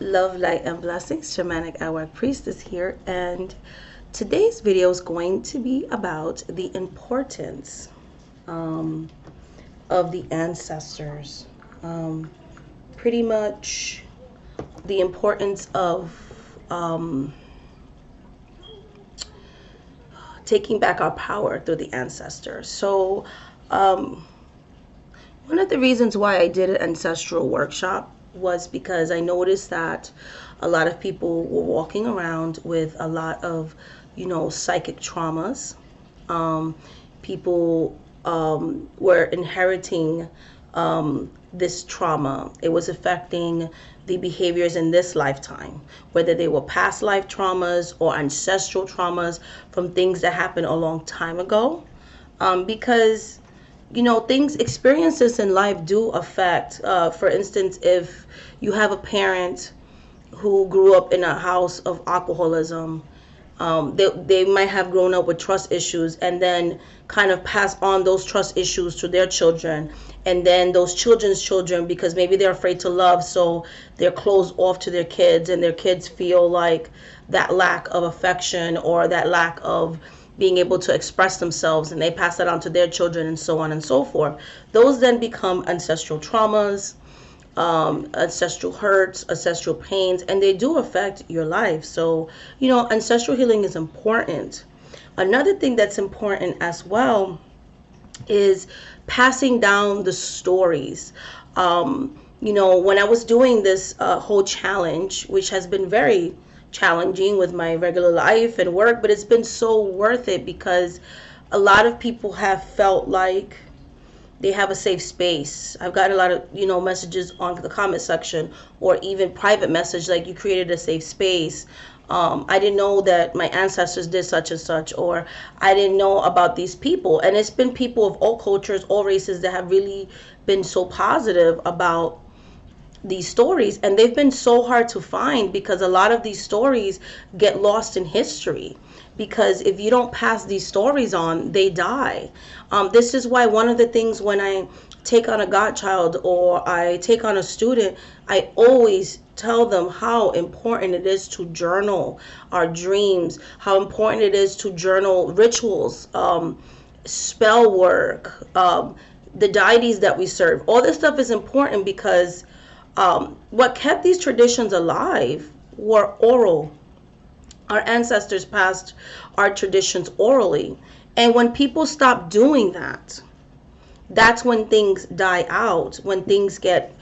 Love, light, and blessings. Shamanic Awak Priestess here, and today's video is going to be about the importance of the ancestors. Pretty much the importance of taking back our power through the ancestors. So, one of the reasons why I did an ancestral workshop was because I noticed that a lot of people were walking around with a lot of, psychic traumas. People were inheriting this trauma. It was affecting the behaviors in this lifetime, whether they were past life traumas or ancestral traumas from things that happened a long time ago. Because experiences in life do affect. For instance, if you have a parent who grew up in a house of alcoholism, they might have grown up with trust issues and then kind of pass on those trust issues to their children. And then those children's children, because maybe they're afraid to love, so they're closed off to their kids, and their kids feel like that lack of affection or that lack of being able to express themselves, and they pass that on to their children, and so on and so forth. Those then become ancestral traumas, ancestral hurts, ancestral pains, and they do affect your life. So, ancestral healing is important. Another thing that's important as well is passing down the stories. When I was doing this whole challenge, which has been very challenging with my regular life and work, but it's been so worth it because a lot of people have felt like they have a safe space. I've gotten a lot of messages on the comment section, or even private message like, you created a safe space. I didn't know that my ancestors did such and such, or I didn't know about these people. And it's been people of all cultures, all races, that have really been so positive about these stories, and they've been so hard to find because a lot of these stories get lost in history, because if you don't pass these stories on, they die. This is why one of the things when I take on a godchild or I take on a student, I always tell them how important it is to journal our dreams, how important it is to journal rituals, spell work, the deities that we serve. All this stuff is important because what kept these traditions alive were oral. Our ancestors passed our traditions orally. And when people stop doing that, that's when things die out, when things get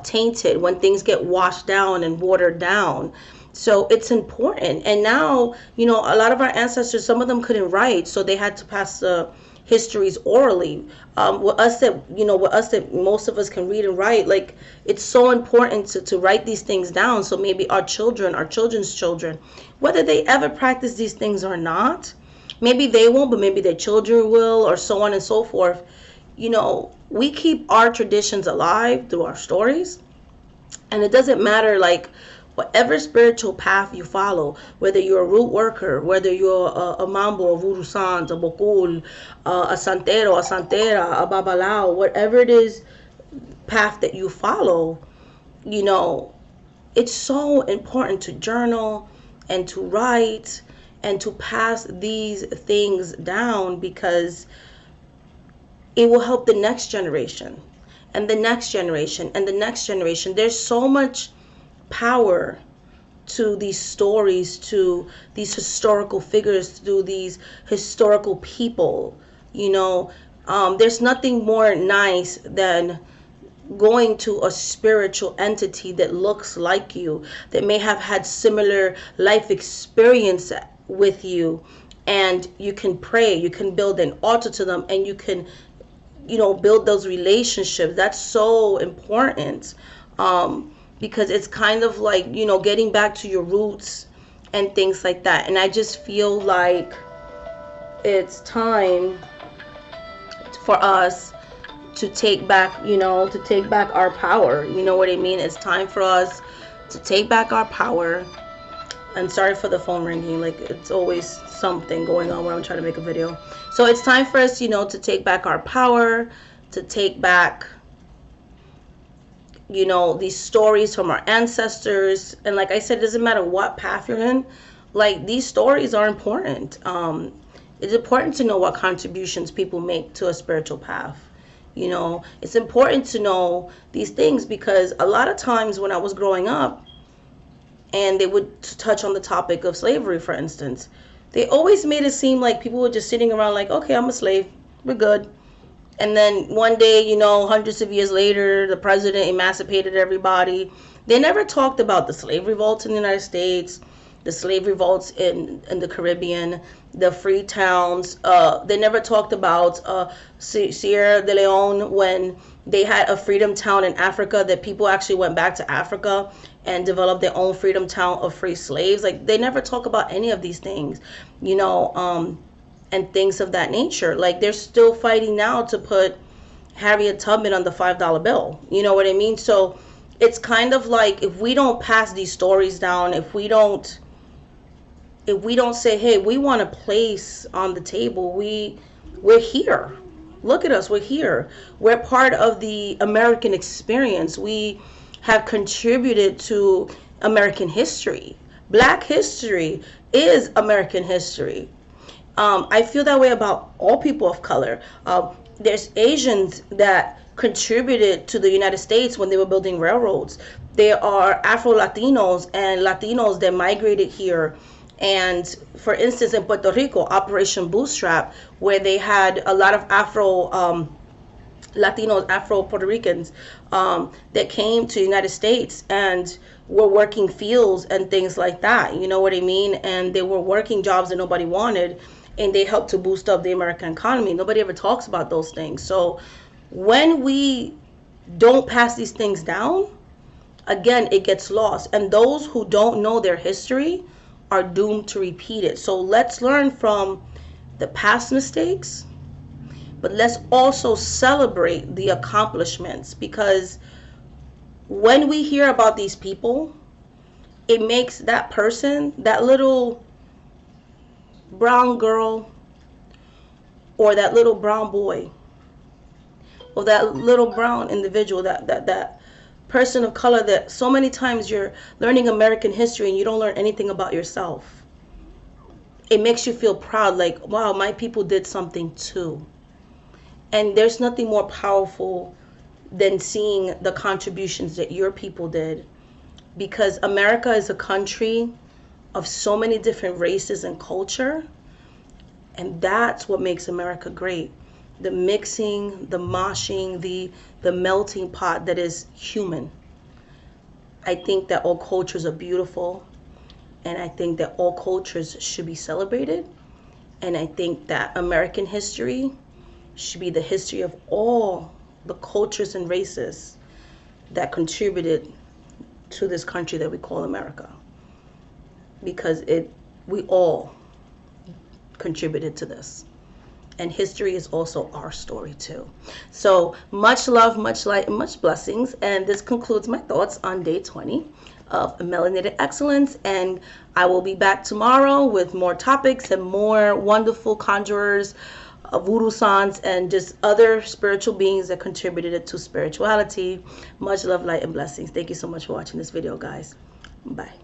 tainted, when things get washed down and watered down. So it's important. And now, a lot of our ancestors, some of them couldn't write, so they had to pass the histories orally. With us that most of us can read and write, like, it's so important to write these things down, so maybe our children, our children's children, whether they ever practice these things or not, maybe they won't, but maybe their children will, or so on and so forth. We keep our traditions alive through our stories, and it doesn't matter, like, whatever spiritual path you follow, whether you're a root worker, whether you're a mambo, a voodoo sant, a bokul, a santero, a santera, a babalao, whatever it is, path that you follow, it's so important to journal and to write and to pass these things down, because it will help the next generation and the next generation and the next generation. There's so much power to these stories, to these historical figures, to these historical people. There's nothing more nice than going to a spiritual entity that looks like you, that may have had similar life experience with you, and you can pray, you can build an altar to them, and you can build those relationships. That's so important. Because it's kind of like, getting back to your roots and things like that. And I just feel like it's time for us to take back, our power. You know what I mean? It's time for us to take back our power. And sorry for the phone ringing. Like, it's always something going on when I'm trying to make a video. So it's time for us, to take back our power, to take back you know, these stories from our ancestors. And like I said, it doesn't matter what path you're in, like these stories are important. It's important to know what contributions people make to a spiritual path. You know, it's important to know these things, because a lot of times when I was growing up and they would touch on the topic of slavery, for instance, they always made it seem like people were just sitting around like, okay, I'm a slave, we're good. And then one day, you know, hundreds of years later, the president emancipated everybody. They never talked about the slave revolts in the United States, the slave revolts in the Caribbean, the free towns. They never talked about Sierra de Leone, when they had a freedom town in Africa, that people actually went back to Africa and developed their own freedom town of free slaves. Like, they never talk about any of these things, you know, and things of that nature. Like, they're still fighting now to put Harriet Tubman on the $5 bill. You know what I mean? So it's kind of like, if we don't pass these stories down, if we don't say, hey, we want a place on the table, we're here. Look at us, we're here. We're part of the American experience. We have contributed to American history. Black history is American history. I feel that way about all people of color. There's Asians that contributed to the United States when they were building railroads. There are Afro-Latinos and Latinos that migrated here. And for instance, in Puerto Rico, Operation Bootstrap, where they had a lot of Latinos, Afro-Puerto Ricans that came to the United States and were working fields and things like that. You know what I mean? And they were working jobs that nobody wanted, and they helped to boost up the American economy. Nobody ever talks about those things. So when we don't pass these things down, again, it gets lost. And those who don't know their history are doomed to repeat it. So let's learn from the past mistakes, but let's also celebrate the accomplishments, because when we hear about these people, it makes that person, that little brown girl, or that little brown boy, or that little brown individual, that person of color, that so many times you're learning American history and you don't learn anything about yourself. It makes you feel proud, like, wow, my people did something too. And there's nothing more powerful than seeing the contributions that your people did, because America is a country of so many different races and culture, and that's what makes America great. The mixing, the moshing, the melting pot that is human. I think that all cultures are beautiful, and I think that all cultures should be celebrated, and I think that American history should be the history of all the cultures and races that contributed to this country that we call America, because we all contributed to this. And history is also our story too. So much love, much light, and much blessings. And this concludes my thoughts on day 20 of Melanated Excellence. And I will be back tomorrow with more topics and more wonderful conjurers, voodoo sans, and just other spiritual beings that contributed to spirituality. Much love, light, and blessings. Thank you so much for watching this video, guys. Bye.